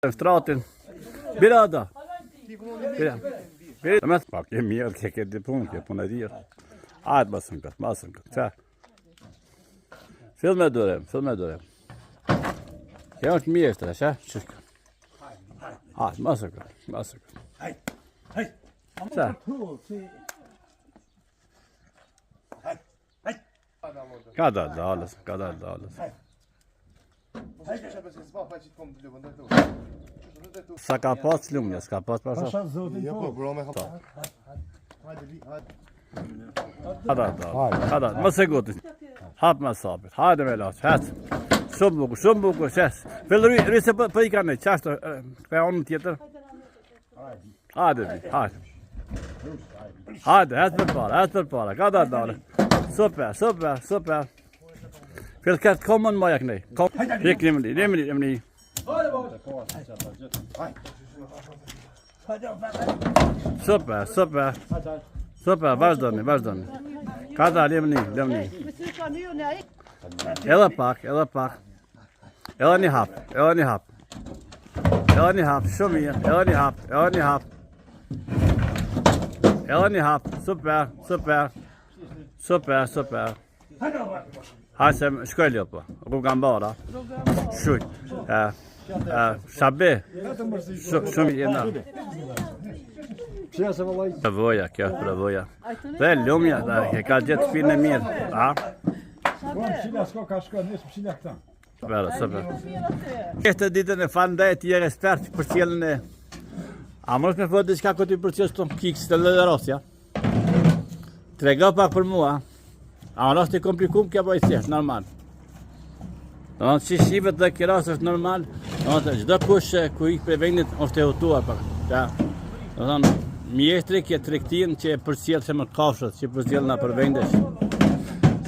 Stratin. Birada. Birada. Bak yemeğe keke dipun ke puna diyor. At basın kat. Ça. Filme dörem. Yanlış mı yestra, ça? Çık. At basın kat. Hay. Ça. Kadar dağılır. S'ka pas lumja, s'ka pas pasha. Pasha zotin po. Kadar, mos e gotin. Hap më sabit. Hajde me laç, hat. Shumë bukur, ses. Filloi rrisë po I kanë çashtë, ka on tjetër. Hajde. Hajde, hat për para. Kadar dalë. Super. Filkat kommen ma jak nej. Kom. Gick nämligen. Super, vazhdoni. Kada lemni. Ela pak. Ela ni hap. Shumë mirë. Ela ni hap. Super. Hasem shkojljo po, rruga mbara. Shujt. Shabe. Shumë jena. Pravoja, kjo pravoja. Dhe lumja, e ka gjetë shpinë e mirë. Super. Këtë ditën e fandajt I ekspert për qelën e... A mos me fërë diçka këtë I për qelës të kiks të lëderosja? Trega pak për mua. A në është I komplikum kja po I thjesht, normal. Do në që shivet dhe kjeras është normal, do në gjdo kush ku I për vendit është e hutuar pak. Do në mjeshtri kje trektin që e përcjell se më kafshët, që përcjell nga për vendesh.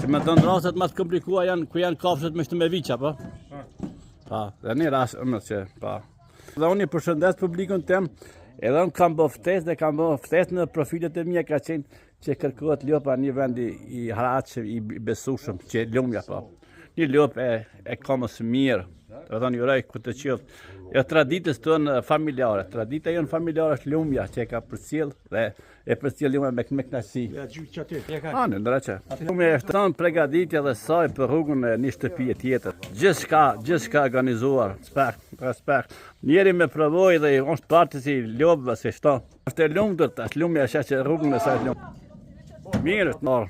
Se me të në rastet më të komplikua janë ku janë kafshët me shtë me viqa, po? Pa, dhe një rast që, pa. Dhe unë I përshëndes publikun tem, edhe unë kam bo ftes në profilet e mija ka qenë që kërkohet ljopa një vend I haraqëm, I besushëm, që lumja po. Një ljop e kamës mirë, të thonë juraj këtë qëftë. Jo traditës tonë familjare, tradita jonë familjare është lumja që e ka përcjell dhe e përcjell lumja me knasi. Në ndreqe. Lumja është tonë pregaditja dhe saj për rrugën e një shtëpije tjetër. Gjithçka organizuar, respekt. Njeri me provoj dhe është parti si ljopëve se shto. Është e lumtur tash, lumja është që rrugën e saj lumë. Mirë është norë.